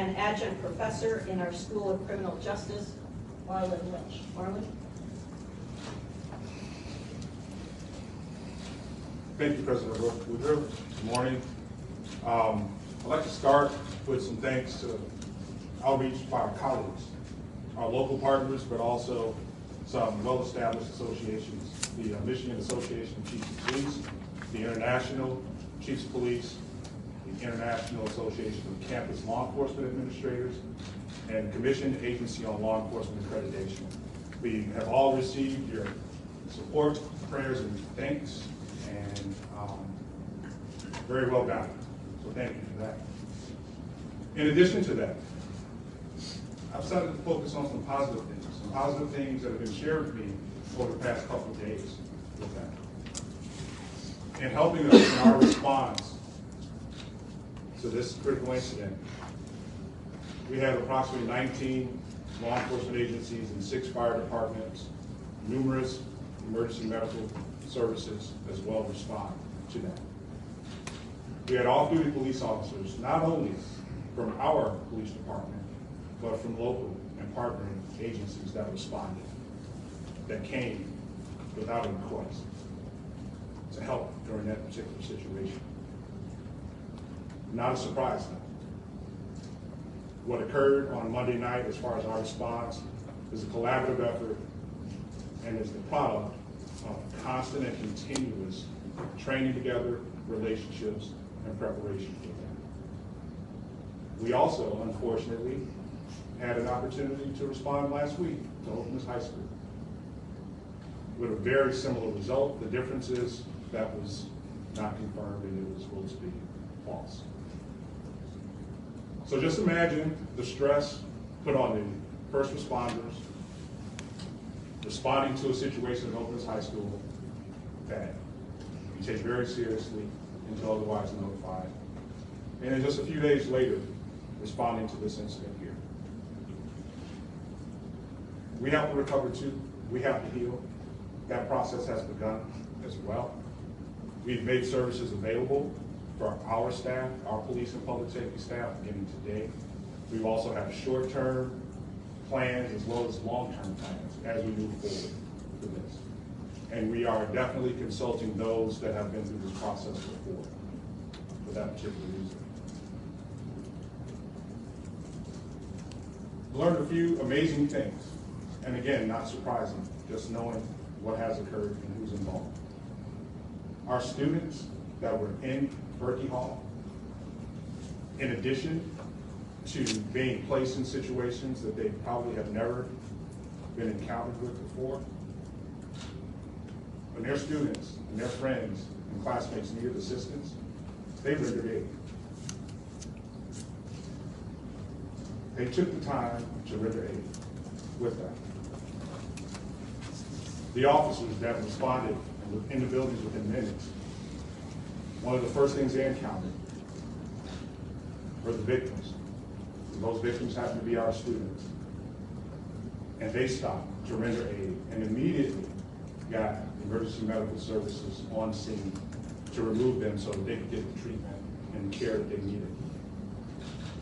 and adjunct professor in our School of Criminal Justice, Marlon Lynch. Marlon? Thank you, President Woodruff. Good morning. I'd like to start with some thanks to outreach by our colleagues, our local partners, but also some well-established associations, the Michigan Association of Chiefs of Police, the International Chiefs of Police, the International Association of Campus Law Enforcement Administrators, and the Commission Agency on Law Enforcement Accreditation. We have all received your support, prayers, and thanks, and very well done. So thank you for that. In addition to that, I've started to focus on some positive things that have been shared with me over the past couple of days with that. And helping us in our response to this critical incident, we have approximately 19 law enforcement agencies and 6 fire departments, numerous emergency medical services as well respond to that. We had off-duty police officers, not only from our police department, but from local and partnering agencies that responded, that came without a request to help during that particular situation. Not a surprise though. What occurred on Monday night as far as our response is a collaborative effort and is the product of constant and continuous training together, relationships, and preparation for that. We also, unfortunately, had an opportunity to respond last week to Oakland High School with a very similar result. The difference is that was not confirmed and it was supposed to be false. So just imagine the stress put on the first responders responding to a situation at Oakland High School that we take very seriously until otherwise notified. And then just a few days later, responding to this incident here. We have to recover too. We have to heal. That process has begun as well. We've made services available for our staff, our police and public safety staff, beginning today. We also have short-term plans as well as long-term plans as we move forward with this. And we are definitely consulting those that have been through this process before for that particular reason. Learned a few amazing things. And again, not surprising, just knowing what has occurred and who's involved. Our students that were in Berkey Hall, in addition to being placed in situations that they probably have never been encountered with before, when their students and their friends and classmates needed assistance, they rendered aid. They took the time to render aid with that. The officers that responded in the buildings within minutes, one of the first things they encountered were the victims. Those victims happened to be our students. And they stopped to render aid and immediately got emergency medical services on scene to remove them so that they could get the treatment and the care that they needed.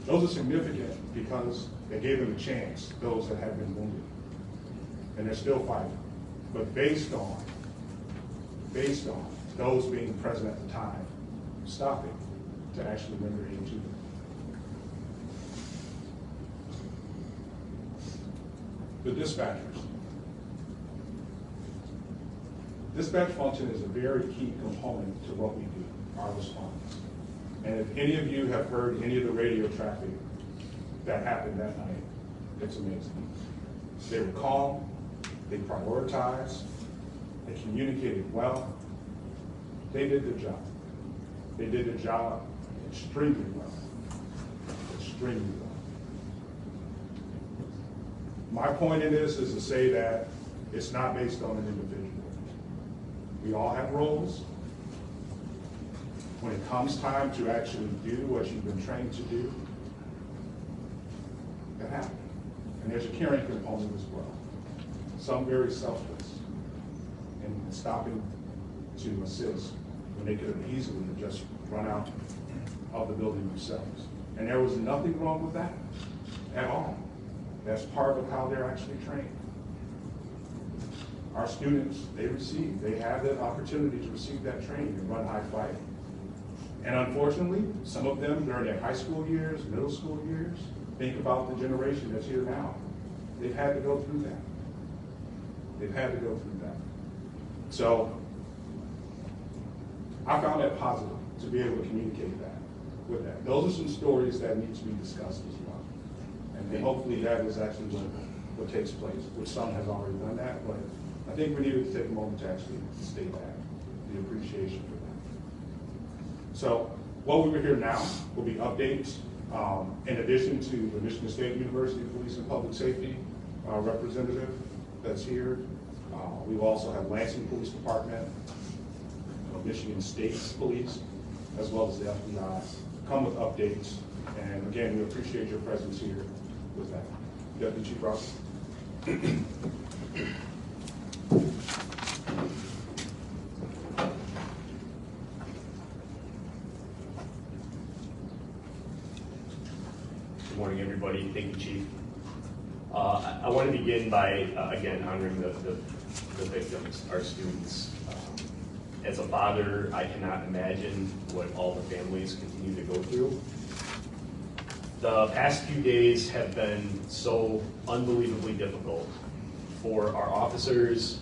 Those are significant because they gave them a chance, those that had been wounded. And they're still fighting. But based on those being present at the time, stopping to actually render aid to them. The dispatchers. Dispatch function is a very key component to what we do, our response. And if any of you have heard any of the radio traffic that happened that night, it's amazing. They were calm, they prioritized, they communicated well, they did their job. They did their job extremely well, extremely well. My point in this is to say that it's not based on an individual. We all have roles. When it comes time to actually do what you've been trained to do, it happens. And there's a caring component as well. Some very selfless in stopping to assist when they could have easily just run out of the building themselves. And there was nothing wrong with that at all. That's part of how they're actually trained. Our students, they have that opportunity to receive that training and run high five. And unfortunately, some of them during their high school years, middle school years, think about the generation that's here now. They've had to go through that. They've had to go through that. So I found that positive to be able to communicate that with that. Those are some stories that need to be discussed as well. And hopefully that is actually what takes place, which some has already done that, but I think we needed to take a moment to actually state that, the appreciation for that. So what we will hear now will be updates. In addition to the Michigan State University Police and Public Safety representative that's here, we will also have Lansing Police Department, Michigan State Police, as well as the FBI, come with updates. And again, we appreciate your presence here with that. Deputy Chief Ross. Good morning, everybody. Thank you, Chief. I want to begin by, again, honoring the victims, our students. As a father, I cannot imagine what all the families continue to go through. The past few days have been so unbelievably difficult for our officers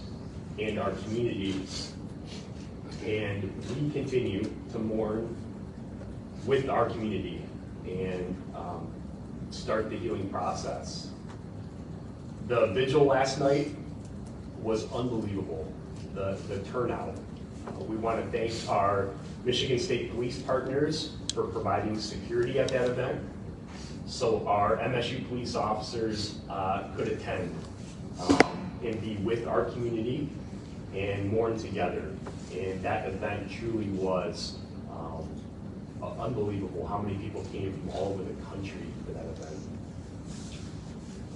and our community, and we continue to mourn with our community and start the healing process. The vigil last night was unbelievable, the turnout. We want to thank our Michigan State Police partners for providing security at that event, so our MSU police officers could attend and be with our community and mourn together. And that event truly was unbelievable how many people came from all over the country for that event.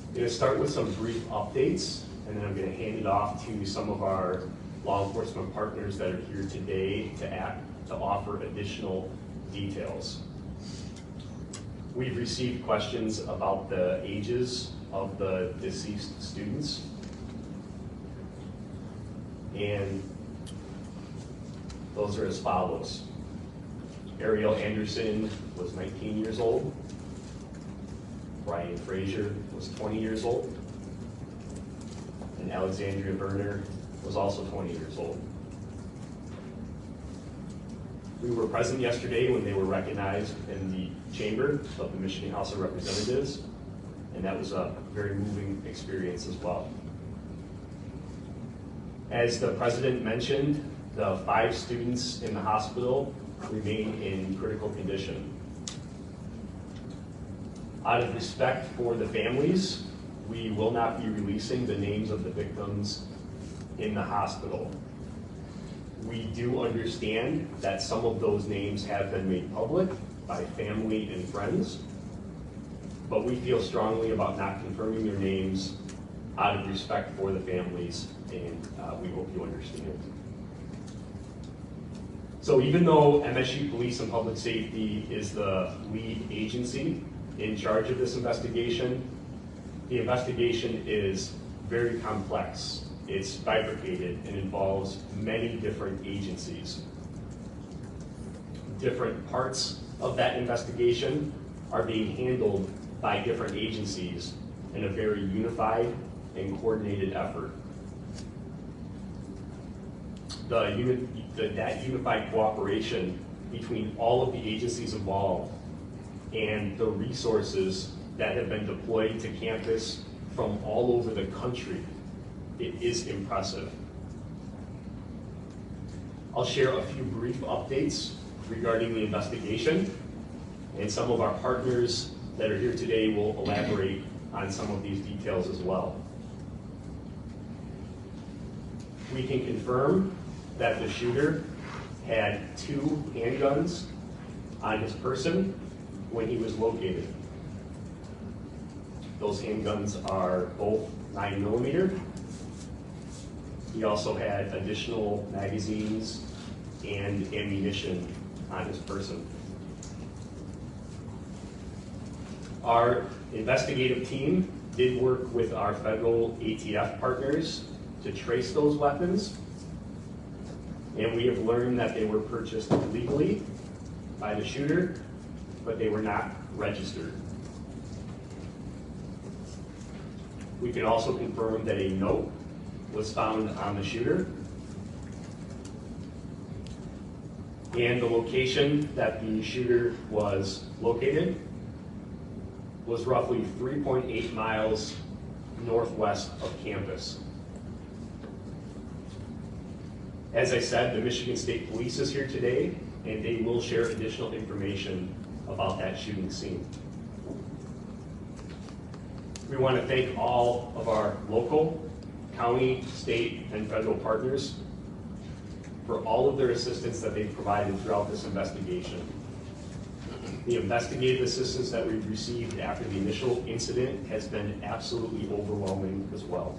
I'm going to start with some brief updates, and then I'm going to hand it off to some of our law enforcement partners that are here today to offer additional details. We've received questions about the ages of the deceased students. And those are as follows. Ariel Anderson was 19 years old. Brian Fraser was 20 years old. And Alexandria Verner was also 20 years old. We were present yesterday when they were recognized in the chamber of the Michigan House of Representatives, and that was a very moving experience as well. As the president mentioned, the 5 students in the hospital remain in critical condition. Out of respect for the families, we will not be releasing the names of the victims in the hospital. We do understand that some of those names have been made public by family and friends, but we feel strongly about not confirming their names out of respect for the families, and we hope you understand. So even though MSU Police and Public Safety is the lead agency in charge of this investigation, the investigation is very complex. It's bifurcated and involves many different agencies. Different parts of that investigation are being handled by different agencies in a very unified and coordinated effort. That unified cooperation between all of the agencies involved and the resources that have been deployed to campus from all over the country, it is impressive. I'll share a few brief updates regarding the investigation, and some of our partners that are here today will elaborate on some of these details as well. We can confirm that the shooter had 2 handguns on his person when he was located. Those handguns are both 9mm. He also had additional magazines and ammunition on his person. Our investigative team did work with our federal ATF partners to trace those weapons, and we have learned that they were purchased legally by the shooter, but they were not registered. We can also confirm that a note was found on the shooter, and the location that the shooter was located was roughly 3.8 miles northwest of campus. As I said, the Michigan State Police is here today, and they will share additional information about that shooting scene. We want to thank all of our local, county, state, and federal partners for all of their assistance that they've provided throughout this investigation. The investigative assistance that we've received after the initial incident has been absolutely overwhelming as well.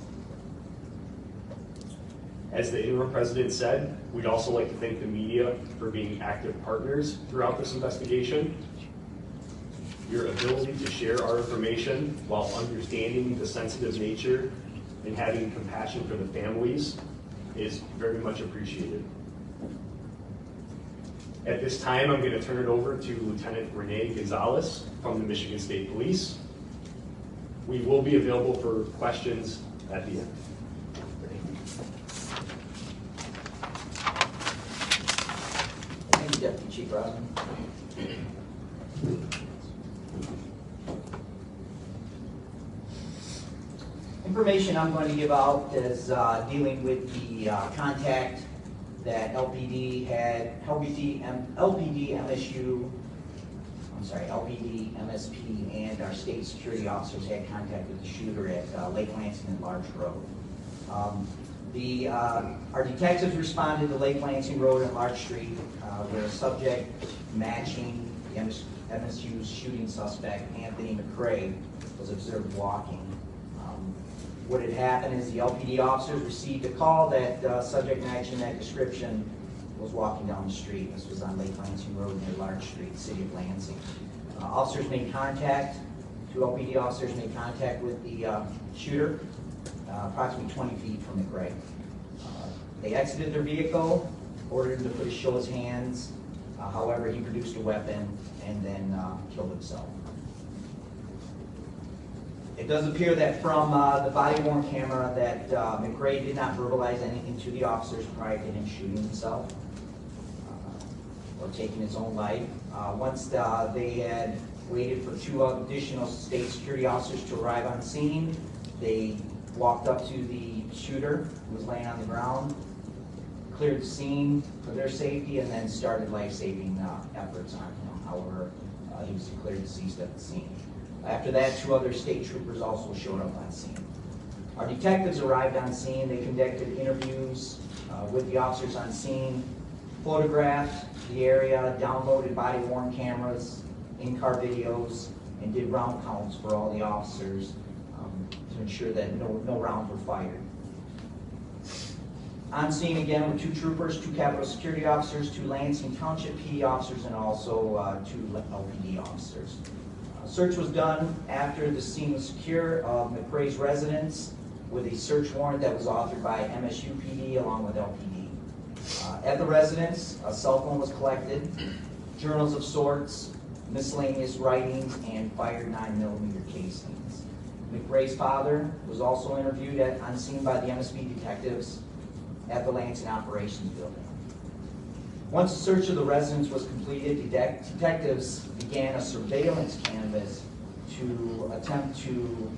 As the interim president said, we'd also like to thank the media for being active partners throughout this investigation. Your ability to share our information while understanding the sensitive nature and having compassion for the families is very much appreciated. At this time, I'm going to turn it over to Lieutenant Renee Gonzalez from the Michigan State Police. We will be available for questions at the end. Thank you, Deputy Chief Rosman. Information I'm going to give out is dealing with the contact that LPD MSP, and our state security officers had contact with the shooter at Lake Lansing and Large Road. Our detectives responded to Lake Lansing Road and Larch Street, where a subject matching the MSU's shooting suspect, Anthony McRae, was observed walking. What had happened is the LPD officers received a call that subject matching that description was walking down the street. This was on Lake Lansing Road near Larch Street, city of Lansing. Officers made contact, two LPD officers made contact with the shooter, approximately 20 feet from McRae. They exited their vehicle, ordered him to show his hands. However, he produced a weapon and then killed himself. It does appear that from the body-worn camera that McRae did not verbalize anything to the officers prior to him shooting himself or taking his own life. Once they had waited for two additional state security officers to arrive on scene, they walked up to the shooter who was laying on the ground, cleared the scene for their safety, and then started life-saving efforts on him. However, he was declared deceased at the scene. After that, two other state troopers also showed up on scene. Our detectives arrived on scene. They conducted interviews with the officers on scene, photographed the area, downloaded body-worn cameras, in-car videos, and did round counts for all the officers to ensure that no rounds were fired. On scene again were two troopers, two Capitol Security officers, two Lansing Township PD officers, and also two LPD officers. Search was done after the scene was secure of McRae's residence with a search warrant that was authored by MSU PD along with LPD. At the residence, a cell phone was collected, journals of sorts, miscellaneous writings, and fired 9mm casings. McRae's father was also interviewed on scene by the MSP detectives at the Lansing Operations Building. Once the search of the residence was completed, detectives began a surveillance canvass to attempt to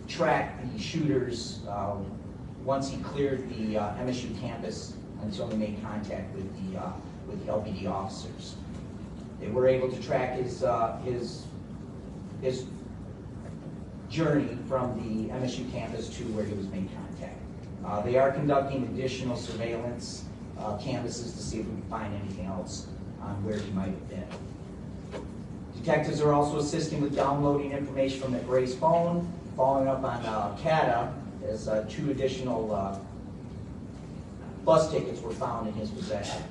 track the shooters once he cleared the MSU campus until he made contact with the LPD officers. They were able to track his journey from the MSU campus to where he was made contact. They are conducting additional surveillance canvases to see if we can find anything else on where he might have been. Detectives are also assisting with downloading information from McRae's phone, following up on CATA, as two additional bus tickets were found in his possession.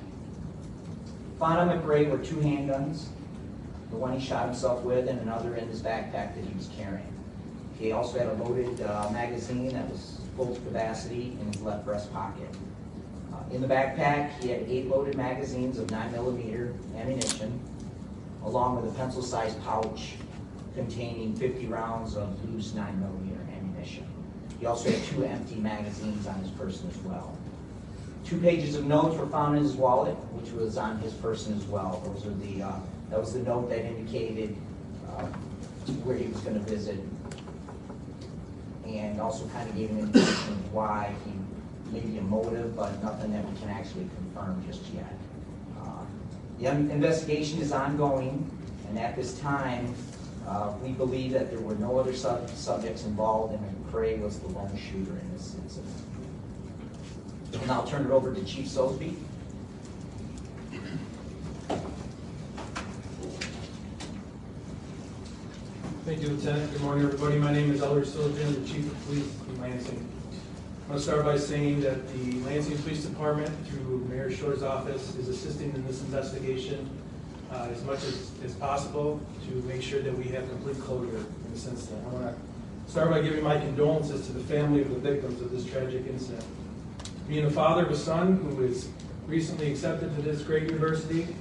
Found on McRae were two handguns, the one he shot himself with, and another in his backpack that he was carrying. He also had a loaded magazine that was full capacity in his left breast pocket. In the backpack, he had 8 loaded magazines of 9mm ammunition, along with a pencil-sized pouch containing 50 rounds of loose 9mm ammunition. He also had 2 empty magazines on his person as well. 2 pages of notes were found in his wallet, which was on his person as well. Those are that was the note that indicated where he was going to visit, and also kind of gave an indication of why he, maybe a motive, but nothing that we can actually confirm just yet. The investigation is ongoing, and at this time, we believe that there were no other subjects involved, and McRae was the lone shooter in this incident. And I'll turn it over to Chief Sosby. Thank you, Lieutenant. Good morning, everybody. My name is Elder Silligan, the Chief of Police in Lansing. I want to start by saying that the Lansing Police Department, through Mayor Shor's office, is assisting in this investigation as much as possible to make sure that we have complete closure in this incident. I want to start by giving my condolences to the family of the victims of this tragic incident. Being a father of a son who is recently accepted to this great university,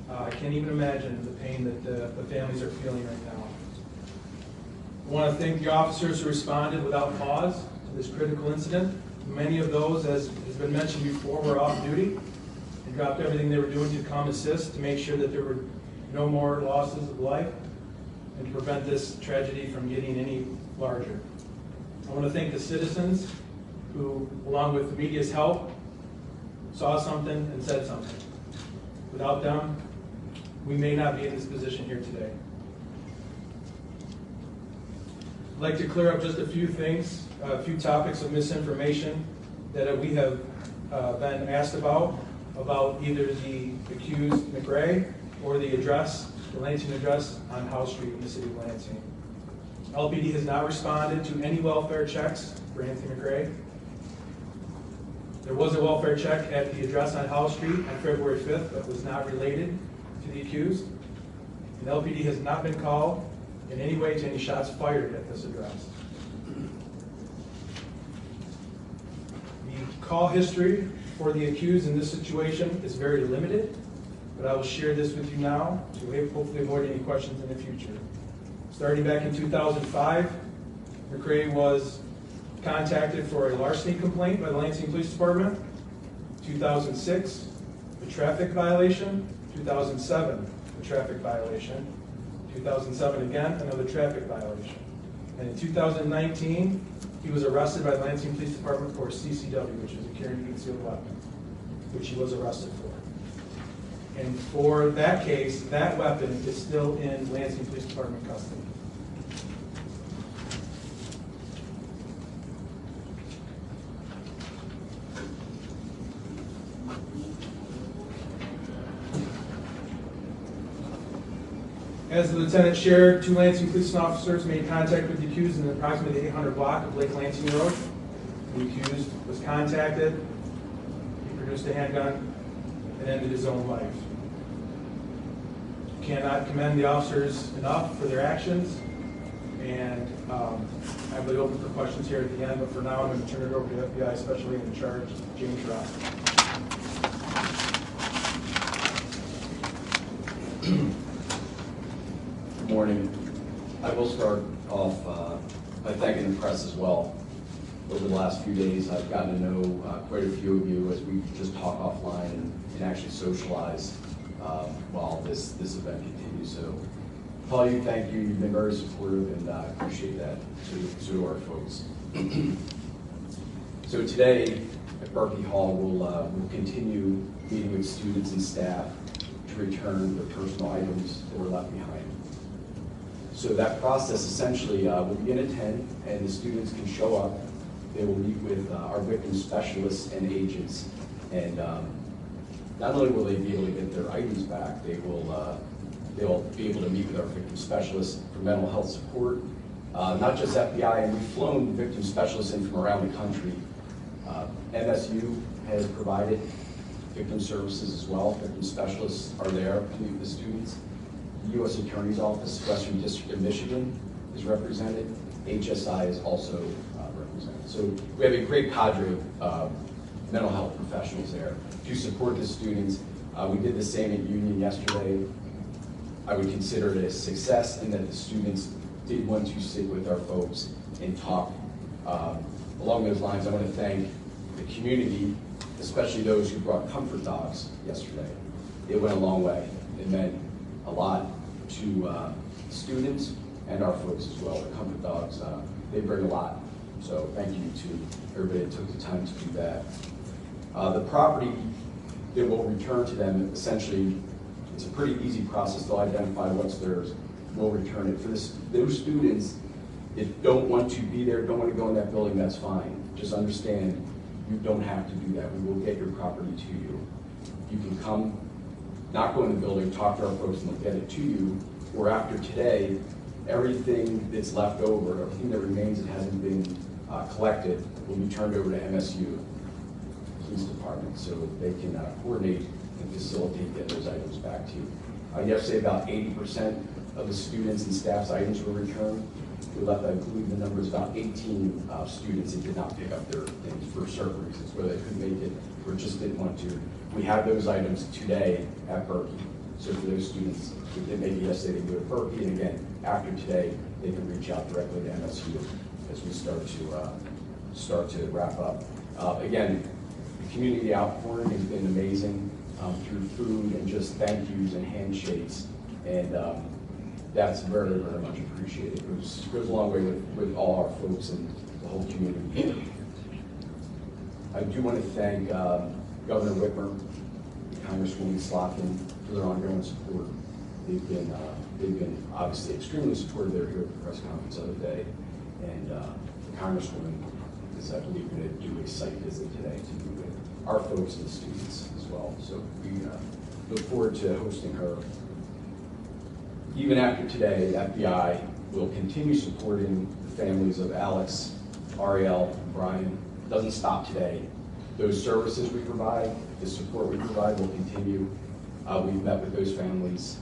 I can't even imagine the pain that the families are feeling right now. I want to thank the officers who responded without pause to this critical incident. Many of those, as has been mentioned before, were off duty and dropped everything they were doing to come assist to make sure that there were no more losses of life and to prevent this tragedy from getting any larger. I want to thank the citizens who, along with the media's help, saw something and said something. Without them, we may not be in this position here today. I'd like to clear up just a few things, a few topics of misinformation that we have been asked about either the accused McRae or the address, the Lansing address on House Street in the city of Lansing. LPD has not responded to any welfare checks for Anthony McRae. There was a welfare check at the address on House Street on February 5th that was not related to the accused. And LPD has not been called in any way to any shots fired at this address. The call history for the accused in this situation is very limited, but I will share this with you now to hopefully avoid any questions in the future. Starting back in 2005, McRae was contacted for a larceny complaint by the Lansing Police Department. 2006, a traffic violation. 2007, a traffic violation. 2007 again, another traffic violation. And in 2019, he was arrested by the Lansing Police Department for CCW, which is a carrying concealed weapon, which he was arrested for. And for that case, that weapon is still in Lansing Police Department custody. As the lieutenant shared, 2 Lansing police officers made contact with the accused in the approximately 800 block of Lake Lansing Road. The accused was contacted, he produced a handgun, and ended his own life. Cannot commend the officers enough for their actions, and I will be open for questions here at the end, but for now I'm going to turn it over to FBI Special Agent in Charge, James Ross. Good morning. I will start off by thanking the press as well. Over the last few days, I've gotten to know quite a few of you as we just talk offline and actually socialize while this event continues. So, Paul, thank you. You've been very supportive, and I appreciate that. So do our folks. So today at Berkey Hall, we'll continue meeting with students and staff to return the personal items that were left behind. So that process essentially will begin at 10, and the students can show up. They will meet with our victim specialists and agents, and not only will they be able to get their items back, they'll be able to meet with our victim specialists for mental health support. Not just FBI, and we've flown victim specialists in from around the country. MSU has provided victim services as well. Victim specialists are there to meet with the students. The U.S. Attorney's Office, Western District of Michigan is represented. HSI is also represented. So we have a great cadre of mental health professionals there to support the students. We did the same at Union yesterday. I would consider it a success in that the students did want to sit with our folks and talk. Along those lines, I want to thank the community, especially those who brought comfort dogs yesterday. It went a long way. It meant a lot to students and our folks as well. The comfort dogs, they bring a lot. So thank you to everybody that took the time to do that. The property that will return to them, essentially, it's a pretty easy process. They'll identify what's theirs, we'll return it. For those students that don't want to be there, don't want to go in that building, that's fine. Just understand, you don't have to do that. We will get your property to you. You can come, not go in the building, talk to our folks, and they'll get it to you. Or after today, everything that's left over, everything that remains that hasn't been collected, will be turned over to MSU Police Department so they can coordinate and facilitate getting those items back to you. Yesterday, about 80% of the students and staff's items were returned. We left, I believe the number is about 18 students that did not pick up their things for certain reasons, whether they couldn't make it or just didn't want to. We have those items today at Berkey. So for those students who did maybe yesterday, they go to Berkey, and again, after today, they can reach out directly to MSU as we start to wrap up. Again, the community outpouring has been amazing through food and just thank yous and handshakes, and that's very, very much appreciated. It goes a long way with all our folks and the whole community. I do want to thank Governor Whitmer, Congresswoman Slotkin for their ongoing support. They've been obviously extremely supportive. They were here at the press conference the other day, and the Congresswoman is, I believe, going to do a site visit today to meet with our folks and the students as well. So we look forward to hosting her. Even after today, the FBI will continue supporting the families of Alex, Ariel, and Brian. It doesn't stop today. Those services we provide, the support we provide will continue. We've met with those families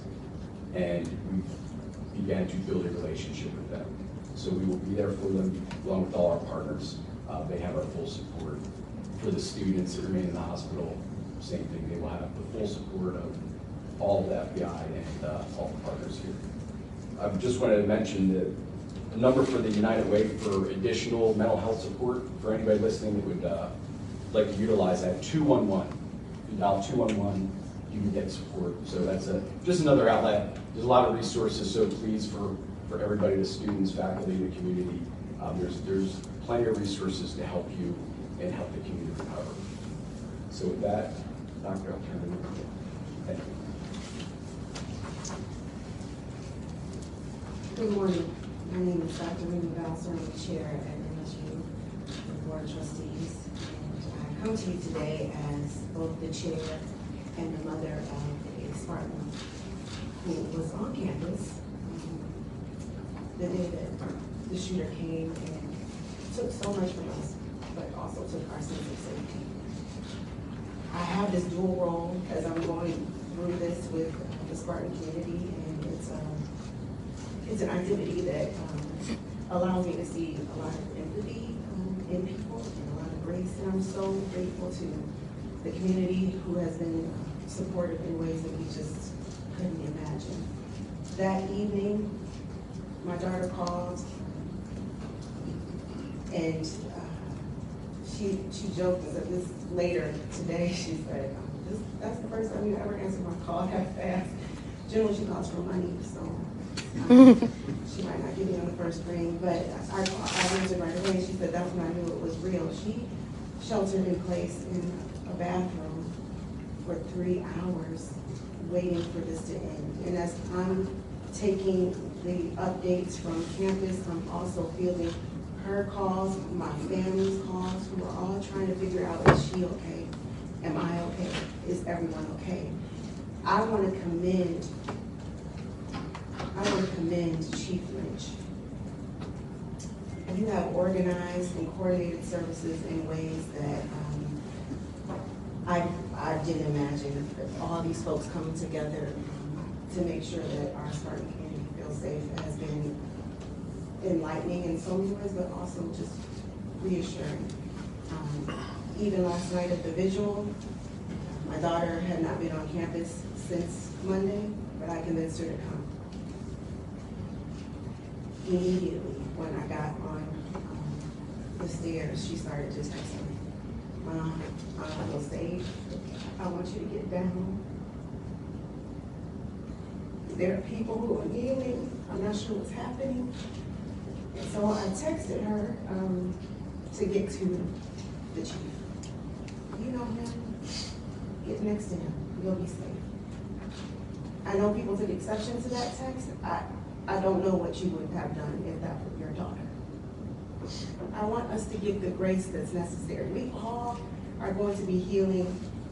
and we began to build a relationship with them. So we will be there for them along with all our partners. They have our full support. For the students that remain in the hospital, same thing. They will have the full support of all of the FBI and all the partners here. I just wanted to mention that the number for the United Way for additional mental health support for anybody listening that would like to utilize that, 211. If you dial 211, you can get support. So that's just another outlet. There's a lot of resources, so please, for everybody, the students, faculty, the community, there's plenty of resources to help you and help the community recover. So with that, Dr. I'll turn it over to you. Thank you. Good morning. My name is Dr. Remy Bowser. I'm the chair at MSU, the Board of Trustees. And I come to you today as both the chair and the mother of a Spartan who was on campus the day that the shooter came and took so much from us, but also took our sense of safety. I have this dual role as I'm going through this with the Spartan community, and it's an identity that allows me to see a lot of empathy in people and a lot of grace, and I'm so grateful to the community who has been supportive in ways that we just couldn't imagine. That evening, my daughter called, and she joked that this later today. She said, "That's the first time you ever answered my call that fast." Generally, she calls for money, so she might not give me on the first ring. But I answered right away. She said that's when I knew it was real. She sheltered in place in a bathroom for 3 hours, waiting for this to end. And as I'm taking the updates from campus, I'm also fielding her calls, my family's calls, who are all trying to figure out, is she okay? Am I okay? Is everyone okay? I want to commend Chief Lynch. You have organized and coordinated services in ways that I didn't imagine. All these folks coming together to make sure that our Spartan community feels safe has been enlightening in so many ways, but also just reassuring. Even last night at the visual, my daughter had not been on campus since Monday, but I convinced her to come. Immediately when I got on the stairs, she started just texting me, "Mom, I feel safe. I want you to get down. There are people who are kneeling. I'm not sure what's happening." And so I texted her to get to the chief. You know him, get next to him, you'll be safe. I know people took exception to that text. I don't know what you would have done if that were your daughter. I want us to give the grace that's necessary. We all are going to be healing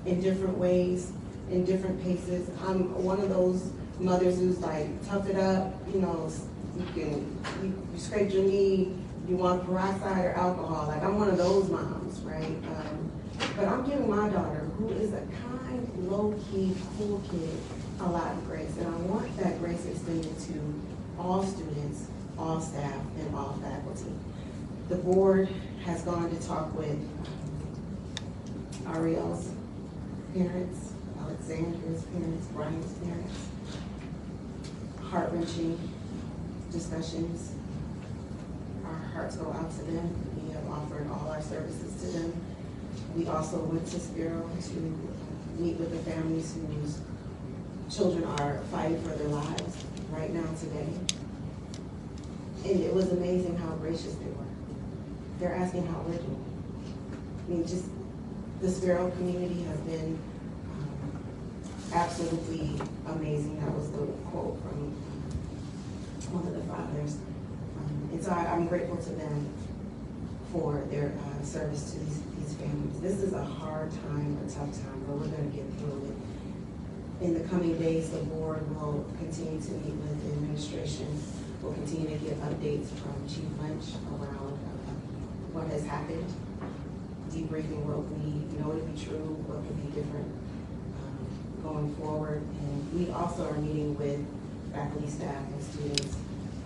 in different ways, in different paces. I'm one of those mothers who's like, tough it up, you scraped your knee, you want peroxide or alcohol. Like, I'm one of those moms, right? But I'm giving my daughter, who is a kind, low-key, cool kid, a lot of grace. And I want that grace extended to all students, all staff, and all faculty. The board has gone to talk with Ariel's parents, Alexandria's parents, Brian's parents. Heart-wrenching discussions. Our hearts go out to them. We have offered all our services to them. We also went to Spiro to meet with the families whose children are fighting for their lives right now today. And it was amazing how gracious they were. They're asking how we're doing. I mean, just the Spiro community has been absolutely amazing. That was the quote from one of the fathers. And so I'm grateful to them for their service to these families. This is a hard time, a tough time, but we're going to get through it. In the coming days, the board will continue to meet with the administration. We'll continue to get updates from Chief Lynch around what has happened, debriefing what we know to be true, what could be different going forward. And we also are meeting with faculty, staff, and students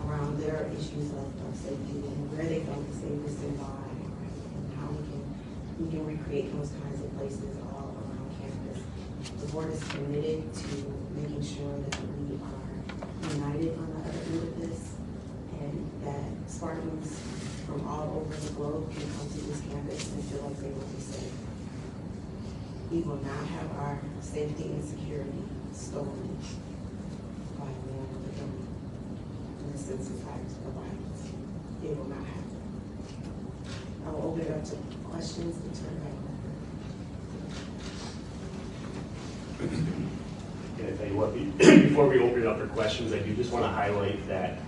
around their issues of safety and where they feel the safest and why, right? And how we can recreate those kinds of places all around campus. The board is committed to making sure that we are united on the other end of this, and that Spartans from all over the globe can come to this campus and feel like they will be safe. We will not have our safety and security stolen by a man with a gun in the sense of violence. It will not happen. I will open it up to questions and turn it back over. And I tell you what, before we open it up for questions, I do just want to highlight that,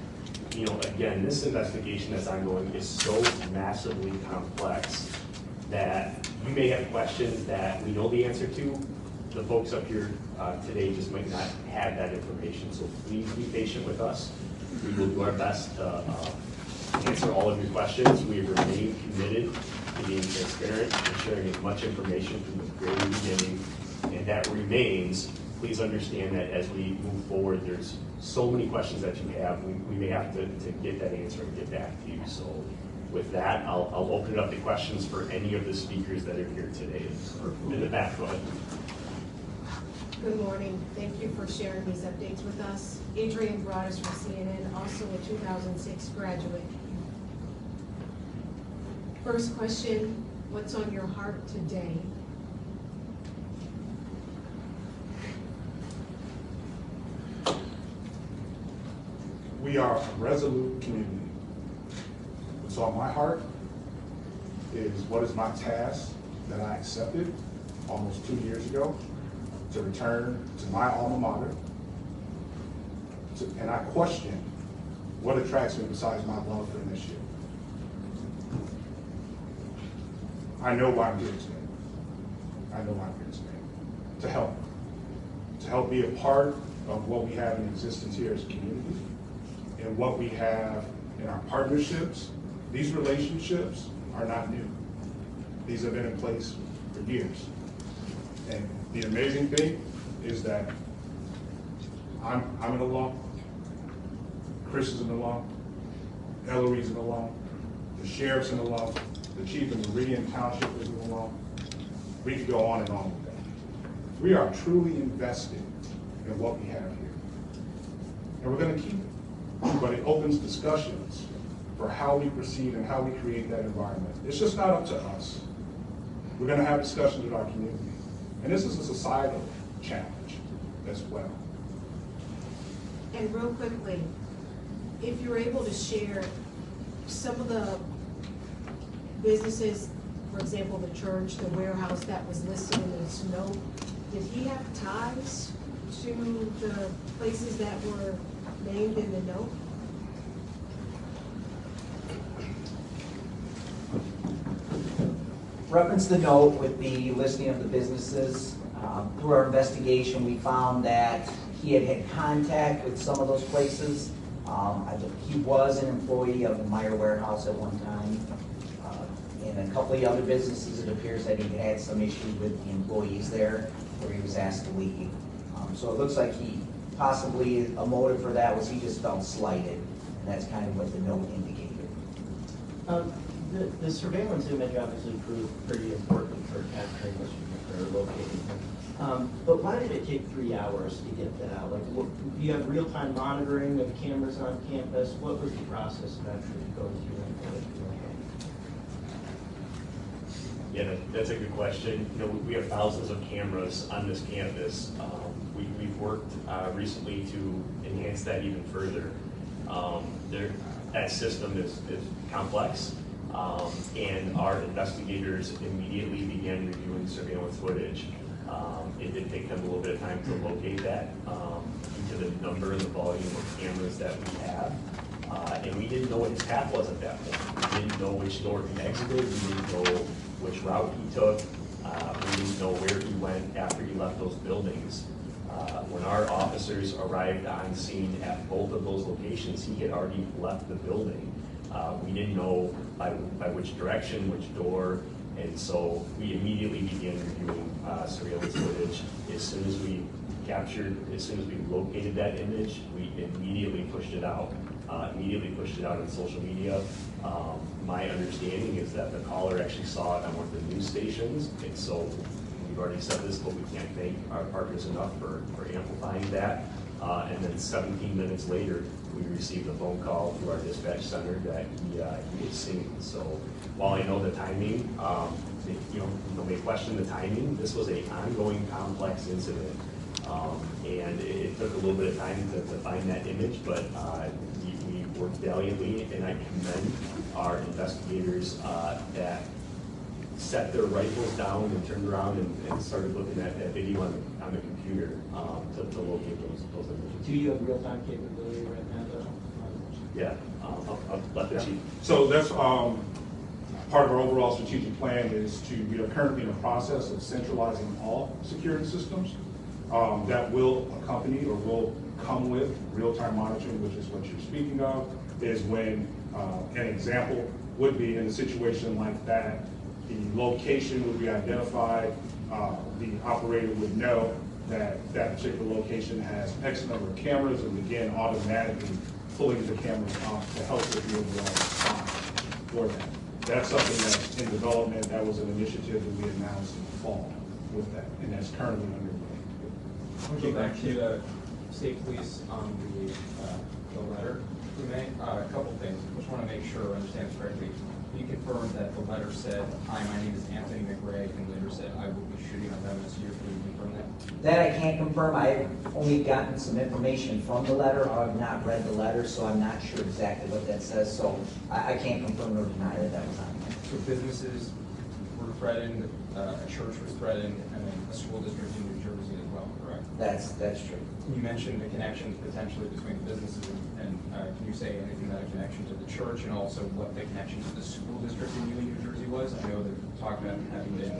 again, this investigation that's ongoing is so massively complex that you may have questions that we know the answer to. The folks up here today just might not have that information, so please be patient with us. We will do our best to answer all of your questions. We remain committed to being transparent and sharing as much information from the very beginning, and that remains. Please understand that as we move forward, there's so many questions that you have. We may have to get that answer and get back to you. So with that, I'll open it up to questions for any of the speakers that are here today. In the back, go ahead. Good morning. Thank you for sharing these updates with us. Adrian Broadus from CNN, also a 2006 graduate. First question, what's on your heart today? We are a resolute community. What's on my heart is what is my task that I accepted almost 2 years ago to return to my alma mater. And I question what attracts me besides my love for this year. I know why I'm here today. I know why I'm here today. To help be a part of what we have in existence here as a community and what we have in our partnerships. These relationships are not new. These have been in place for years. And the amazing thing is that I'm an alum. Chris is an alum. Ellery's an alum. The sheriff's an alum. The chief of Meridian Township is an alum. We could go on and on with that. We are truly invested in what we have here. And we're going to keep it. But it opens discussions for how we proceed and how we create that environment. It's just not up to us. We're going to have discussions with our community. And this is a societal challenge as well. And real quickly, if you're able to share some of the businesses, for example, the church, the warehouse that was listed in this note, did he have ties to the places that were named in the note? Reference the note with the listing of the businesses. Through our investigation, we found that he had had contact with some of those places. He was an employee of the Meyer Warehouse at one time. And a couple of other businesses, it appears that he had some issues with the employees there where he was asked to leave. So it looks like he possibly, a motive for that was he just felt slighted. And that's kind of what the note indicated. The surveillance image obviously proved pretty important for capturing Mr. McRae, locating him. But why did it take 3 hours to get that out? Like, do you have real-time monitoring of cameras on campus? What was the process of actually going through and going through? Yeah, that's a good question. You know, we have thousands of cameras on this campus. We've worked recently to enhance that even further. That system is complex, and our investigators immediately began reviewing surveillance footage. It did take them a little bit of time to locate that due to the number and the volume of cameras that we have. And we didn't know what his path was at that point. We didn't know which door he exited. We didn't know which route he took. We didn't know where he went after he left those buildings. When our officers arrived on scene at both of those locations, he had already left the building. We didn't know by which direction, which door, and so we immediately began reviewing surveillance footage. As soon as we located that image, we immediately pushed it out. On social media. My understanding is that the caller actually saw it on one of the news stations, and so we've already said this, but we can't thank our partners enough for amplifying that. And then 17 minutes later, we received a phone call through our dispatch center that he was seen. So while I know the timing, you may question the timing. This was an ongoing complex incident, and it took a little bit of time to find that image, but we worked valiantly, and I commend our investigators that set their rifles down and turned around and started looking at that video on the computer to locate those images. Do you have real-time capability right now, though? Yeah, I'll let the chief. So that's part of our overall strategic plan we are currently in the process of centralizing all security systems that will accompany or will come with real-time monitoring, which is what you're speaking of, is when an example would be in a situation like that, the location would be identified, the operator would know that that particular location has X number of cameras and begin automatically pulling the cameras off to help with the overall response for that. That's something that's in development. That was an initiative that we announced in the fall with that, and that's currently underway. I'll go back to the state police on the letter. We may, a couple things. I just want to make sure I understand this correctly. You confirmed that the letter said, "Hi, my name is Anthony McRae," and later said, "I will be shooting on MSU." Can you confirm that? That I can't confirm. I've only gotten some information from the letter. I've not read the letter, so I'm not sure exactly what that says. So I can't confirm nor deny that was on there. So businesses were threatened, a church was threatened, and then a school district in New Jersey as well, correct? That's true. You mentioned the connections potentially between businesses, and can you say anything about a connection to the church, and also what the connection to the school district in New Jersey was? I know they're talking about having been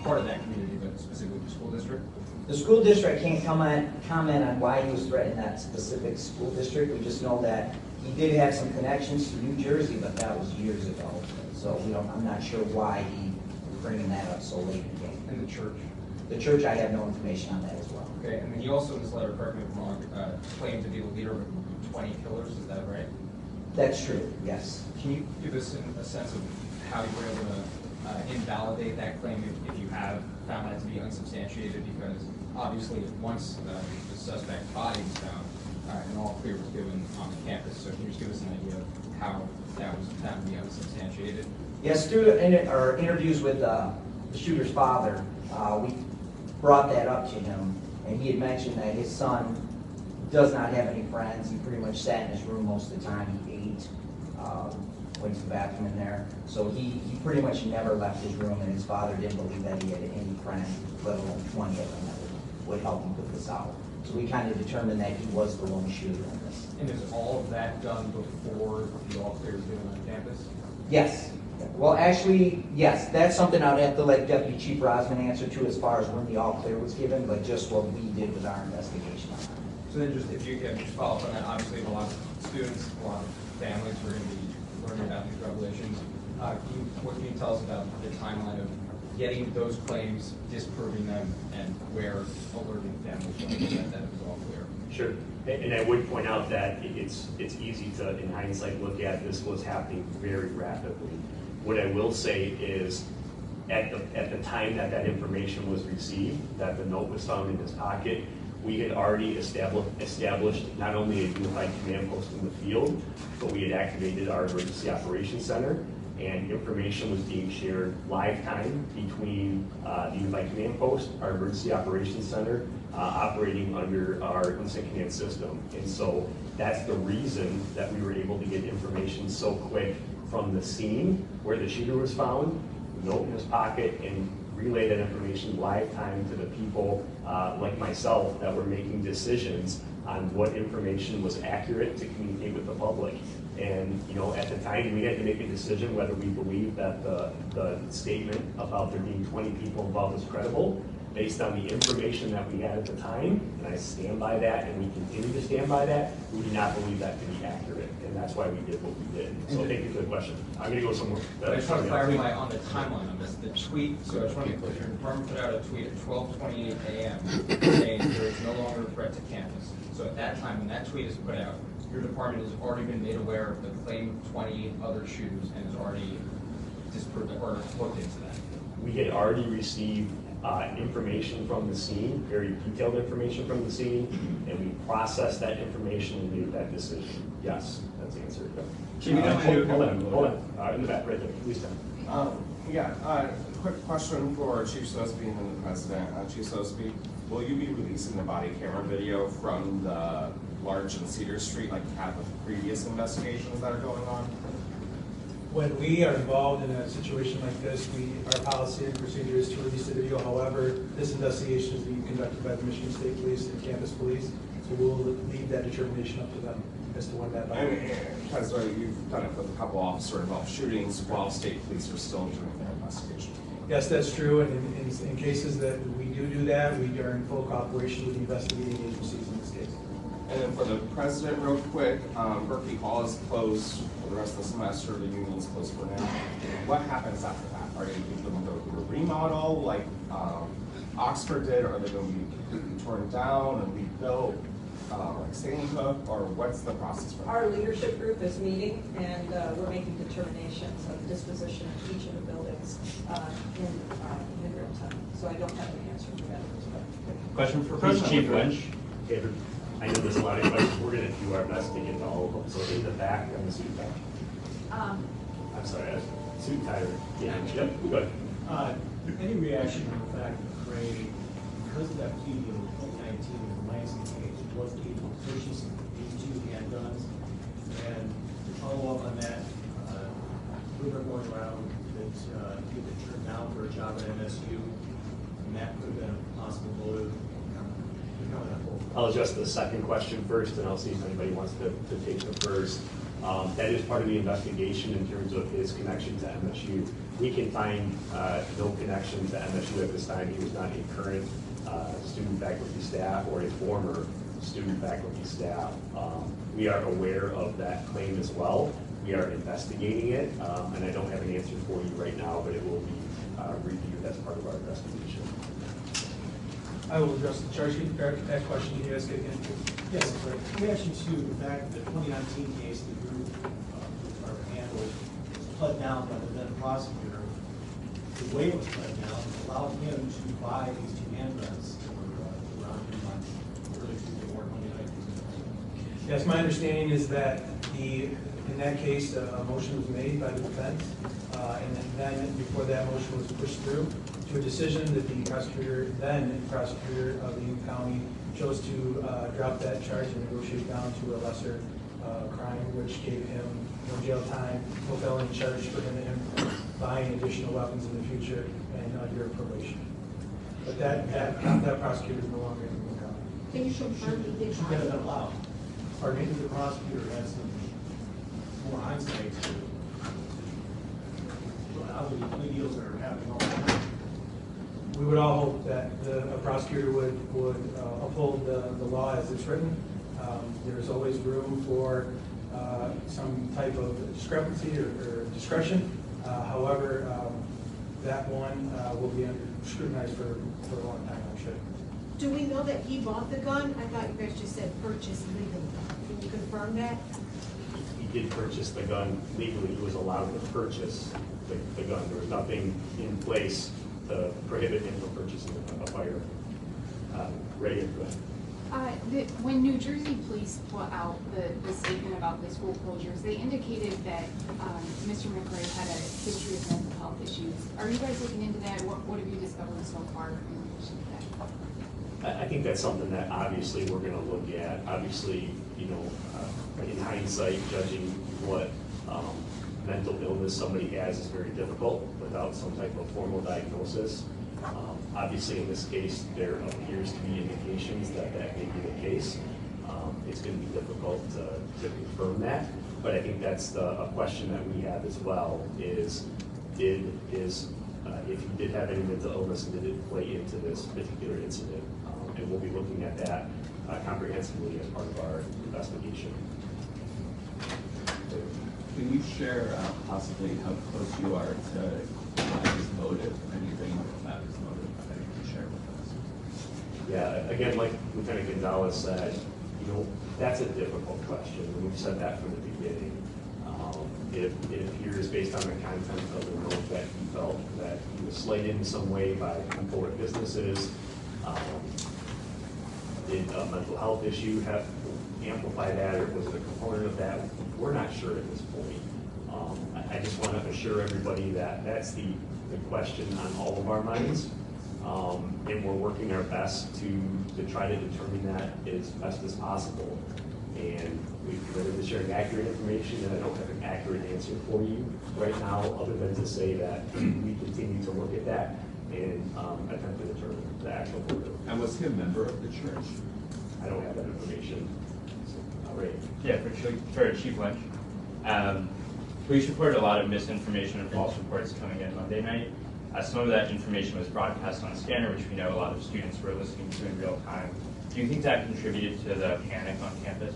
part of that community, but specifically the school district. The school district can't comment on why he was threatening that specific school district. We just know that he did have some connections to New Jersey, but that was years ago. So I'm not sure why he was bringing that up so late in the game. And the church? The church, I have no information on that as well. Okay, and then he also in this letter, correct me if I'm wrong, claimed to be the leader of 20 killers, is that right? That's true, yes. Can you give us a sense of how you were able to invalidate that claim if you have found that to be unsubstantiated? Because obviously once the suspect's body was found, and all clear was given on the campus, so can you just give us an idea of how that was found to be unsubstantiated? Yes, through our interviews with the shooter's father, we brought that up to him, and he had mentioned that his son does not have any friends. He pretty much sat in his room most of the time. He ate, went to the bathroom in there. So he pretty much never left his room, and his father didn't believe that he had any friends, let alone 20 of them that would help him put this out. So we kind of determined that he was the lone shooter in this. And is all of that done before the all clear was given on campus? Yes. Well, actually, yes. That's something I'd have to let Deputy Chief Rosman answer to as far as when the all clear was given, but just what we did with our investigation on it. So then just if you can just follow up on that, obviously a lot of students, a lot of families are going to be learning about these revelations. What can you tell us about the timeline of getting those claims, disproving them, and where alerting families that it was all clear? Sure. And I would point out that it's easy to, in hindsight, look at this was happening very rapidly. What I will say is, at the time that that information was received, that the note was found in his pocket, we had already established not only a unified command post in the field, but we had activated our emergency operations center, and information was being shared live time between the unified command post, our emergency operations center, operating under our instant command system. And so that's the reason that we were able to get information so quick from the scene where the shooter was found, note in his pocket, and relay that information live time to the people like myself that were making decisions on what information was accurate to communicate with the public. And at the time, we had to make a decision whether we believed that the statement about there being 20 people involved was credible based on the information that we had at the time, and I stand by that, and we continue to stand by that. We do not believe that to be accurate, and that's why we did what we did. So thank you for the question. I'm going to go somewhere. I just want to clarify on the timeline on this. The tweet, so I just want to be clear, your department put out a tweet at 12:28 a.m. saying there is no longer a threat to campus. So at that time, when that tweet is put out, your department has already been made aware of the claim of 28 other shooters and has already disproved or looked into that. We had already received information from the scene, very detailed information from the scene, and we processed that information and made that decision. Yes, that's the answer. Hold on. In the back, right there, please tell. Quick question for Chief Sosebee and the President. Chief Sosebee, will you be releasing the body camera video from the Larch and Cedar Street like you have with previous investigations that are going on? When we are involved in a situation like this, our policy and procedure is to release the video. However, this investigation is being conducted by the Michigan State Police and Campus Police, so we'll leave that determination up to them as to when that. Because you've done it with a couple officer-involved shootings while state police are still doing their investigation. Yes, that's true, and in cases that we do that, we are in full cooperation with the investigating agencies in this case. And then for the President, real quick, Berkey Hall is closed for the rest of the semester. The union's closed for now. What happens after that? Are you going to go through a remodel like Oxford did? Or are they going to be completely torn down and rebuilt like Stanley Hook? Or what's the process for that? Our leadership group is meeting, and we're making determinations of disposition of each of the buildings in real time. So I don't have an answer for that. Question for Chief Lynch. I know there's a lot of questions. We're going to do our best to get to all of them. So in the back, on the suit back. I'm sorry, suit tie. Yeah, yep, go ahead. Any reaction to the fact that McRae, because of that plea deal in 2019 with the Lansing case, was able to purchase these two handguns? And to follow up on that, rumor going around that he had turned down for a job at MSU, and that could have been a possible motive. I'll address the second question first, and I'll see if anybody wants to take the first. That is part of the investigation in terms of his connection to MSU. We can find no connection to MSU at this time. He was not a current student faculty staff or a former student faculty staff. We are aware of that claim as well. We are investigating it, and I don't have an answer for you right now, but it will be reviewed as part of our investigation. I will address the charge sheet, that question you guys get into. Yes, in reaction to the fact that the 2019 case that you handled was pled down by the then prosecutor, the way it was pled down allowed him to buy these two handguns that were around him on early Tuesday or Monday night. Yes, my understanding is that in that case, a motion was made by the defense, and then before that motion was pushed through to a decision that the prosecutor of the Union County chose to drop that charge and negotiate down to a lesser crime, which gave him no jail time, no felony charge for him buying additional weapons in the future and under probation. But that prosecutor is no longer in the Union County. Can you confirm he did Should buy that have it? been allowed? Pardon me? The prosecutor has some more hindsight to how the plea deals are happening all the time. We would all hope that a prosecutor would uphold the law as it's written. There's always room for some type of discrepancy or discretion. However, that one will be scrutinized for a long time, I'm sure. Do we know that he bought the gun? I thought you guys just said purchase legally. Can you confirm that? He did purchase the gun legally. He was allowed to purchase the gun. There was nothing in place to prohibit him from purchasing a firearm. Ray, go ahead. When New Jersey police put out the statement about the school closures, they indicated that Mr. McRae had a history of mental health issues. Are you guys looking into that? What have you discovered so far in relation to that? I think that's something that obviously we're going to look at. Obviously, in hindsight, judging what mental illness somebody has is very difficult without some type of formal diagnosis. Obviously, in this case, there appears to be indications that that may be the case. It's going to be difficult to confirm that, but I think that's a question that we have as well is if he did have any mental illness and did it play into this particular incident. And we'll be looking at that comprehensively as part of our investigation. Can you share possibly how close you are to his motive? Anything about his motive that you can share with us? Yeah, again, like Lieutenant Gonzalez said, that's a difficult question. And we've said that from the beginning. It appears based on the content of the note that he felt that he was slighted in some way by people or businesses. Did a mental health issue have amplify that, or was it a component of that? We're not sure at this point. I just want to assure everybody that that's the question on all of our minds, and we're working our best to try to determine that as best as possible. And we've committed to sharing accurate information, and I don't have an accurate answer for you right now, other than to say that we continue to look at that and attempt to determine the actual motive. And was he a member of the church? I don't have that information. Right. Yeah, for Chief Lynch. Police reported a lot of misinformation and false reports coming in Monday night. Some of that information was broadcast on Scanner, which we know a lot of students were listening to in real time. Do you think that contributed to the panic on campus?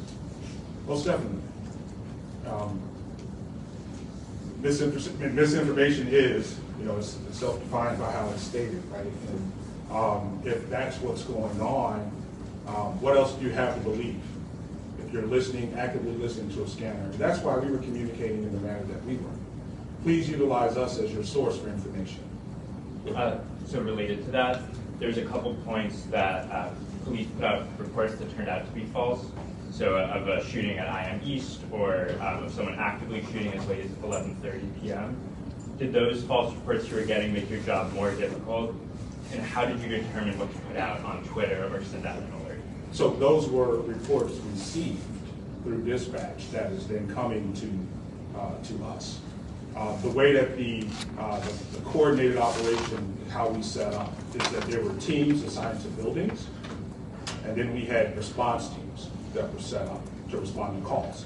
Most definitely. Misinformation is, it's self-defined by how it's stated, right? And if that's what's going on, what else do you have to believe? If you're actively listening to a scanner. That's why we were communicating in the manner that we were. Please utilize us as your source for information. So related to that, there's a couple points that police put out reports that turned out to be false. So of a shooting at IM East, or of someone actively shooting as late as 11:30 p.m. Did those false reports you were getting make your job more difficult? And how did you determine what to put out on Twitter or send out an alert? So those were reports received through dispatch that is then coming to us. The way that the coordinated operation, how we set up, is that there were teams assigned to buildings, and then we had response teams that were set up to respond to calls.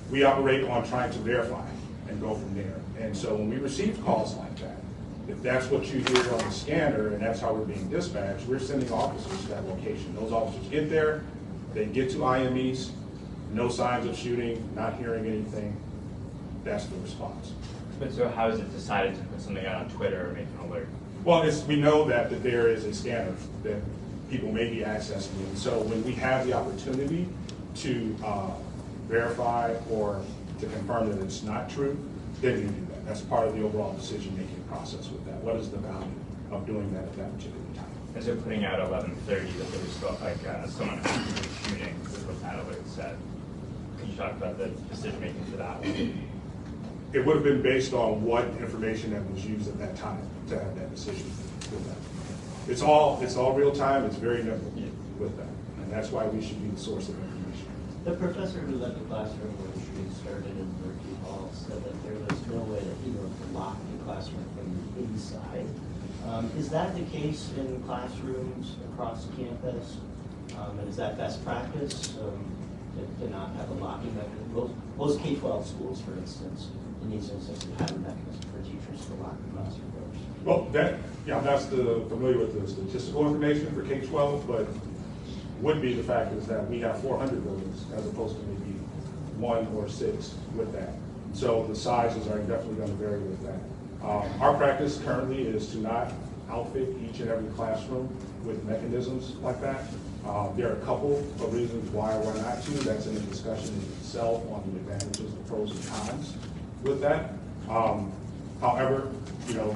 We operate on trying to verify and go from there. And so when we receive calls like that, if that's what you hear on the scanner and that's how we're being dispatched, we're sending officers to that location. Those officers get there, they get to IM East, no signs of shooting, not hearing anything. That's the response. But so how is it decided to put something out on Twitter or make an alert? Well, we know that there is a scanner that people may be accessing, and so when we have the opportunity to verify or to confirm that it's not true, then we do that. That's part of the overall decision-making process with that. What is the value of doing that at that particular time? And so putting out 11:30 that there was still someone actively shooting, is what that alert said. Could you talk about the decision-making for that one? It would have been based on what information that was used at that time to have that decision with that. It's all real time. It's very nimble with that, and that's why we should be the source of information. The professor who led the classroom when the shooting started in Berkey Hall said that there was no way that he would lock the classroom from the inside. Is that the case in classrooms across campus? And is that best practice to not have a locking mechanism? Most K-12 schools, for instance, in these instances, have a mechanism for teachers to lock the classroom doors. Well, I'm not familiar with the statistical information for K-12, but would be the fact is that we have 400 buildings as opposed to maybe 1 or 6 with that. So the sizes are definitely going to vary with that. Our practice currently is to not outfit each and every classroom with mechanisms like that. There are a couple of reasons why we're not to. That's in the discussion itself on the advantages, the pros and cons with that. However,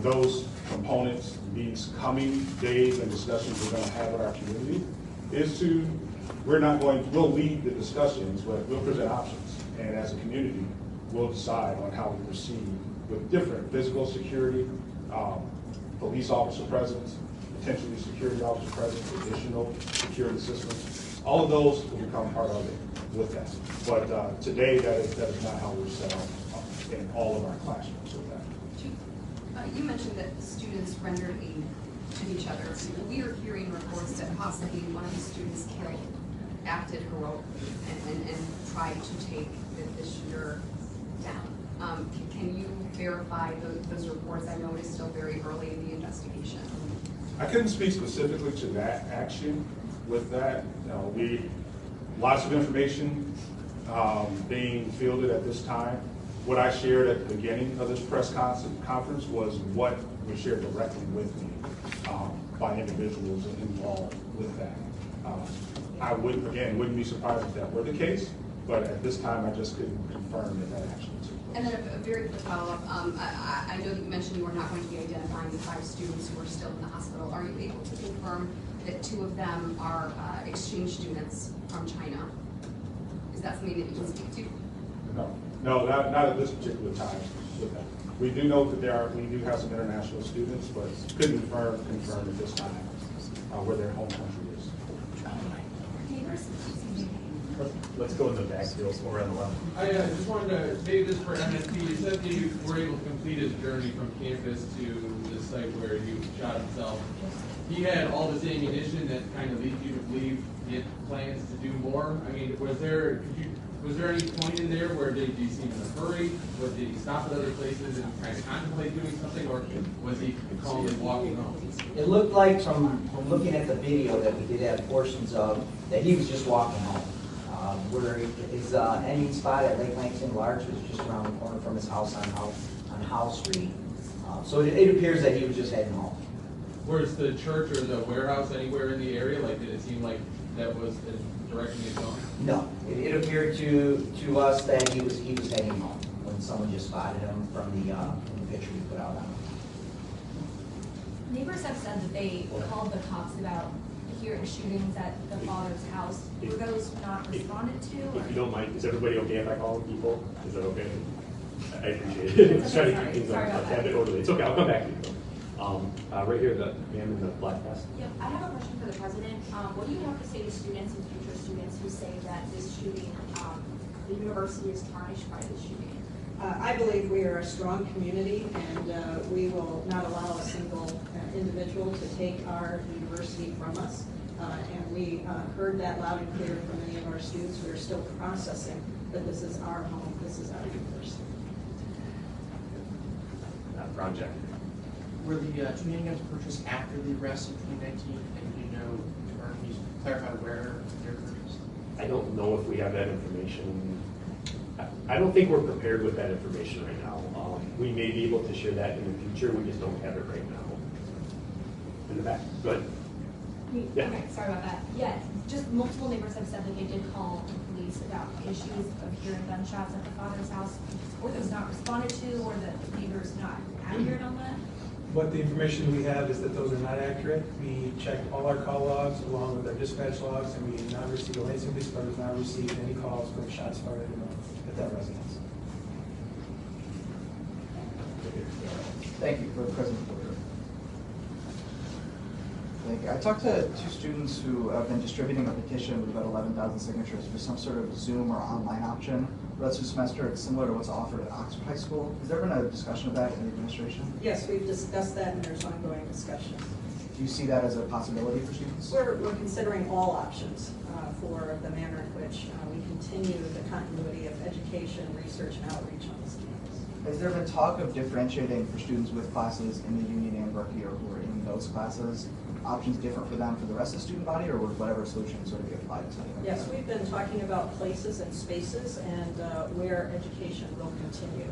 those components, these coming days and discussions we're going to have with our community is we'll lead the discussions, but we'll present options. And as a community, we'll decide on how we proceed with different physical security, police officer presence, potentially security officer presence, additional security systems. All of those will become part of it with that. But today, that is not how we're set up in all of our classrooms with that. You mentioned that the students rendered aid to each other. We are hearing reports that possibly one of the students acted heroically and tried to take the shooter down. Can you verify those reports? I know it is still very early in the investigation. I couldn't speak specifically to that action with that. Lots of information being fielded at this time. What I shared at the beginning of this press conference was what was shared directly with me by individuals involved with that. I wouldn't be surprised if that were the case, but at this time I just couldn't confirm that action took place. And then a very quick follow-up. I know that you mentioned you are not going to be identifying the 5 students who are still in the hospital. Are you able to confirm that 2 of them are exchange students from China? Is that something that you can speak to? No, not at this particular time with that. We do know that we do have some international students, but couldn't confirm at this time where their home country is. Let's go in the back field or on the left. I just wanted to, maybe this for MSP, you said that you were able to complete his journey from campus to the site where he shot himself. He had all this ammunition that kind of leads you to believe he had plans to do more. I mean, was there any point in there where did he seem in a hurry? Did he stop at other places and kind of contemplate doing something, or was he calmly walking home? It looked like from looking at the video that we did have portions of, that he was just walking home. Where his ending spot at Lake Lansing Large was just around the corner from his house on Howell Street. So it appears that he was just heading home. Where's the church or the warehouse anywhere in the area? Like, did it seem like that was the direction he was going? No, it appeared to us that he was heading home when someone just spotted him from the picture we put out on him. Neighbors have said that they called the cops about hearing shootings at the father's house. Were those not responded to? If you don't mind, is everybody okay if I call people? Is that okay? I appreciate it. Just trying to keep things a bit orderly. It's okay, I'll come back to you. Right here, the man in the black vest. Yep, I have a question for the president. What do you have to say to students and future students who say that this shooting, the university is tarnished by this shooting? I believe we are a strong community, and we will not allow a single individual to take our university from us. And we heard that loud and clear from many of our students. We are still processing that this is our home, this is our university. Brown jacket. Were the two handguns purchased after the arrest in 2019? And do you know, or can you clarify where they're purchased? I don't know if we have that information. I don't think we're prepared with that information right now. We may be able to share that in the future. We just don't have it right now. In the back, go ahead. Yeah. Okay, sorry about that. Yeah, just multiple neighbors have said that they did call the police about issues of hearing gunshots at the father's house, or it was not responded to, or that the neighbor's not accurate on that. But the information we have is that those are not accurate. We checked all our call logs along with our dispatch logs, and we did not receive, the Lansing Police Department has not received any calls for shots fired at that residence. Thank you for the President Porter. Thank you. I talked to two students who have been distributing a petition with about 11,000 signatures for some sort of Zoom or online option the rest of the semester. It's similar to what's offered at Oxford High School. Has there been a discussion of that in the administration? Yes, we've discussed that, and there's ongoing discussion. Do you see that as a possibility for students? We're considering all options for the manner in which we continue the continuity of education, research, and outreach on this campus. Has there been talk of differentiating for students with classes in the Union and Berkey or who are in those classes, options different for them for the rest of the student body, or would whatever solution sort of be applied to them? Yes, we've been talking about places and spaces and where education will continue.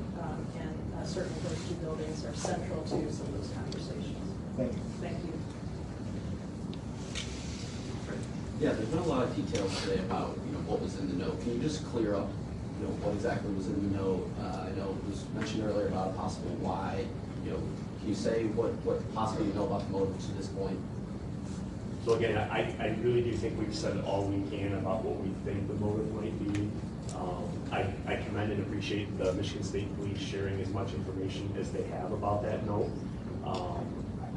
And certainly those two buildings are central to some of those conversations. Thank you. Thank you. Yeah, there's been a lot of details today about what was in the note. Can you just clear up what exactly was in the note? I know it was mentioned earlier about a possible why. Can you say what possibly you know about the motive to this point? So again, I really do think we've said all we can about what we think the motive might be. I commend and appreciate the Michigan State Police sharing as much information as they have about that note.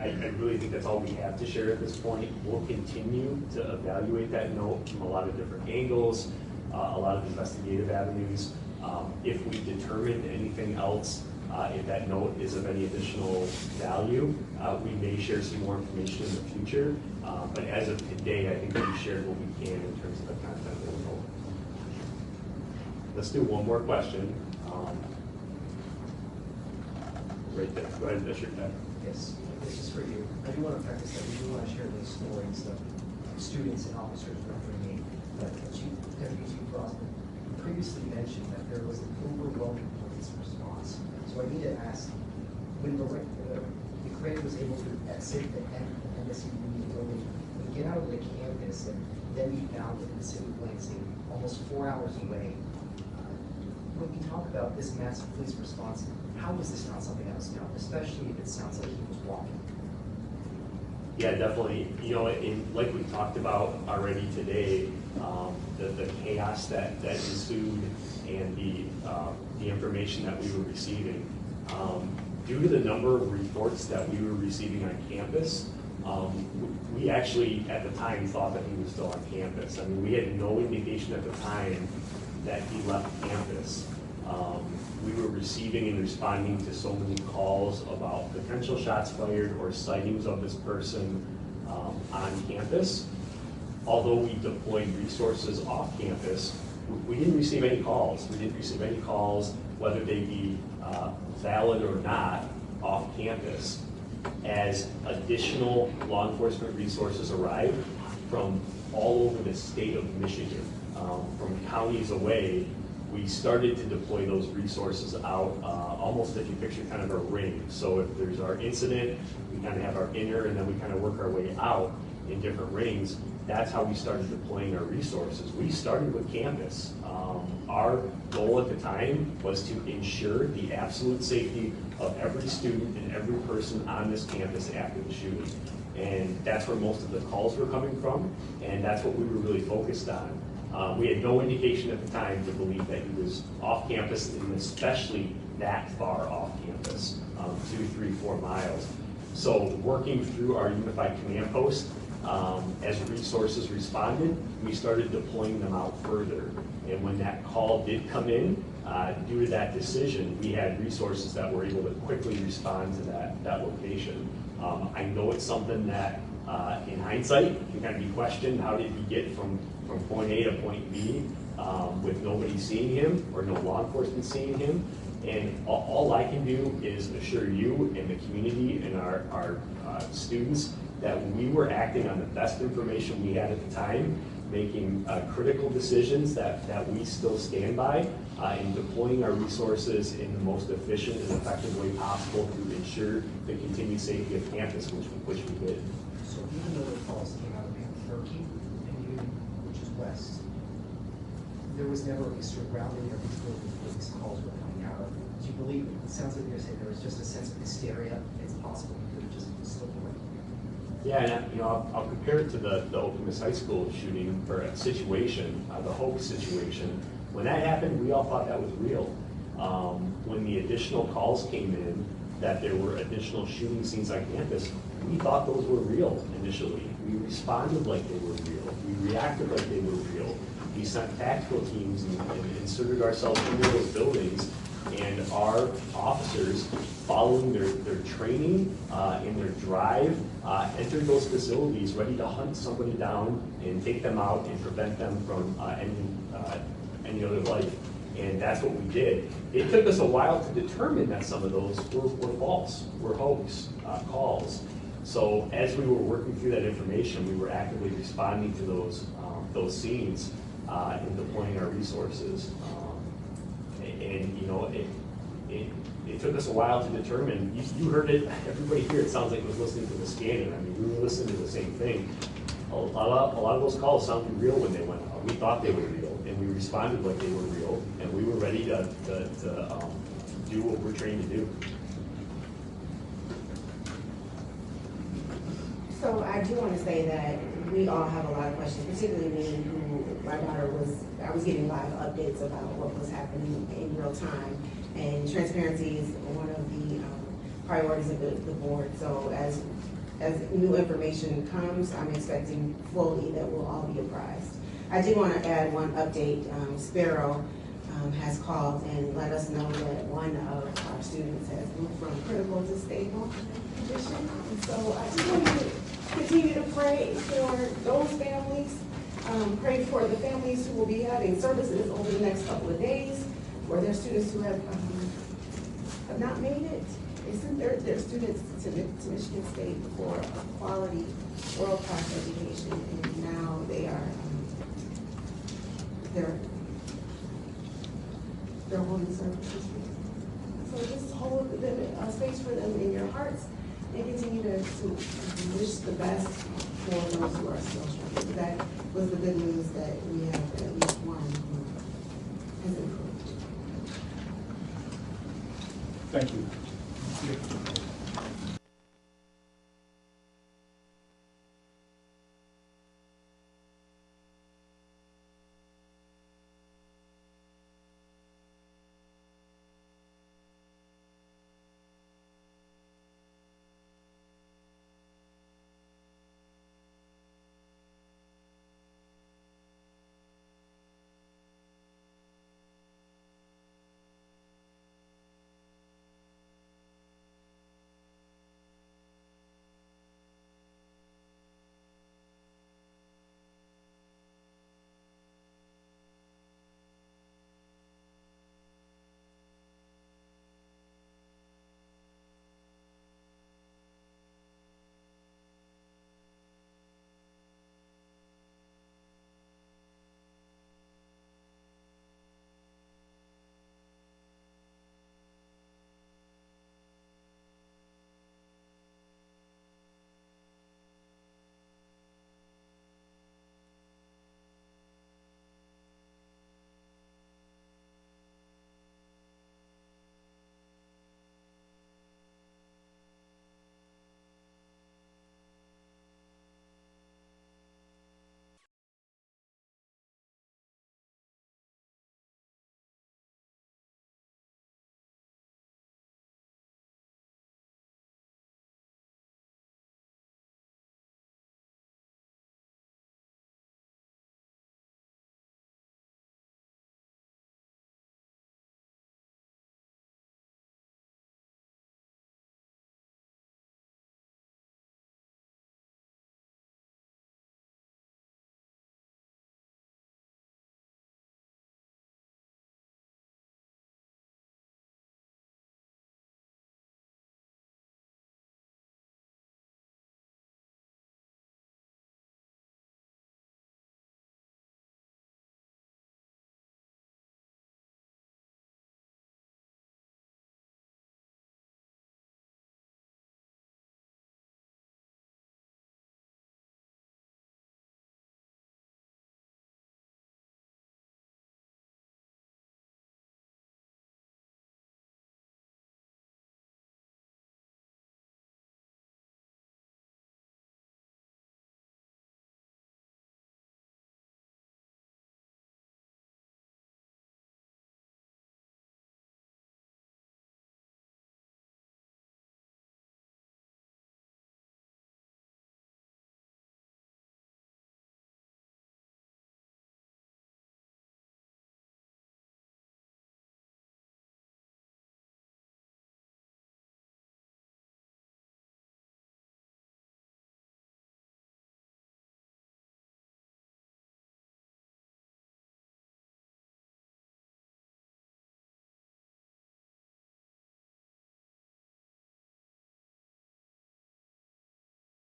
I really think that's all we have to share at this point. We'll continue to evaluate that note from a lot of different angles, a lot of investigative avenues. If we determined anything else, if that note is of any additional value, we may share some more information in the future. But as of today, I think we've shared what we can in terms of the content of the note. Let's do one more question. Right there. Go ahead, Bishop. Yes, this is for you. I do want to preface that we do want to share those stories of students and officers referring me. But Deputy Chief Crossman previously mentioned that there was an overwhelming police response. So I need to ask, when McRae was able to exit the MSU building, we get out of the campus and then we found in the city of Lansing, almost 4 hours away. When we talk about this massive police response, how is this not something that was known, especially if it sounds like he was walking? Yeah, definitely. Like we talked about already today, the chaos that ensued and the information that we were receiving. Due to the number of reports that we were receiving on campus, we actually at the time thought that he was still on campus. I mean, we had no indication at the time that he left campus. We were receiving and responding to so many calls about potential shots fired or sightings of this person on campus. Although we deployed resources off campus, we didn't receive any calls. We didn't receive any calls, whether they be valid or not, off campus. As additional law enforcement resources arrived from all over the state of Michigan, from counties away, we started to deploy those resources out, almost if you picture kind of a ring. So if there's our incident, we kind of have our inner, and then we kind of work our way out in different rings. That's how we started deploying our resources. We started with campus. Our goal at the time was to ensure the absolute safety of every student and every person on this campus after the shooting. And that's where most of the calls were coming from, and that's what we were really focused on. We had no indication at the time to believe that he was off campus, and especially that far off campus, 2, 3, 4 miles. So working through our unified command post, as resources responded, we started deploying them out further. And when that call did come in, due to that decision, we had resources that were able to quickly respond to that location. I know it's something that, in hindsight, can kind of be questioned. How did he get from point A to point B with nobody seeing him or no law enforcement seeing him? And all I can do is assure you and the community and our students that we were acting on the best information we had at the time, making critical decisions that we still stand by, and deploying our resources in the most efficient and effective way possible to ensure the continued safety of campus, which we did. So even though the calls came out of Berkey and Union, which is west, there was never a sort of grounding of these buildings where these calls were coming out of. Do you believe, it sounds like you're saying there was just a sense of hysteria, it's possible you could have just slipped away? Yeah, and I'll compare it to the Oak Miss High School shooting or situation, the Hope situation. When that happened, we all thought that was real. When the additional calls came in that there were additional shooting scenes on campus, we thought those were real initially. We responded like they were real. We reacted like they were real. We sent tactical teams and inserted ourselves into those buildings, and our officers, following their training and their drive, entered those facilities ready to hunt somebody down and take them out and prevent them from any other life. And that's what we did. It took us a while to determine that some of those were false, were hoax calls. So as we were working through that information, we were actively responding to those scenes and deploying our resources. And you know, it took us a while to determine. You heard it. Everybody here, it sounds like was listening to the scanner. I mean, we were listening to the same thing. A lot of those calls sounded real when they went out. We thought they were real, and we responded like they were real, and we were ready to do what we're trained to do. So I do want to say that we all have a lot of questions, particularly me, who my daughter I was getting live updates about what was happening in real time. And transparency is one of the priorities of the board. So as new information comes, I'm expecting fully that we'll all be apprised. I do want to add one update. Sparrow has called and let us know that one of our students has moved from critical to stable condition. And so I just want to continue to pray for those families. Pray for the families who will be having services over the next couple of days, for their students who have not made it. They sent their students to Michigan State for a quality world-class education, and now they are they're holding services. So just hold them space for them in your hearts, and continue to wish the best for those who are still struggling. That was the good news, that we have at least one who has improved. Thank you.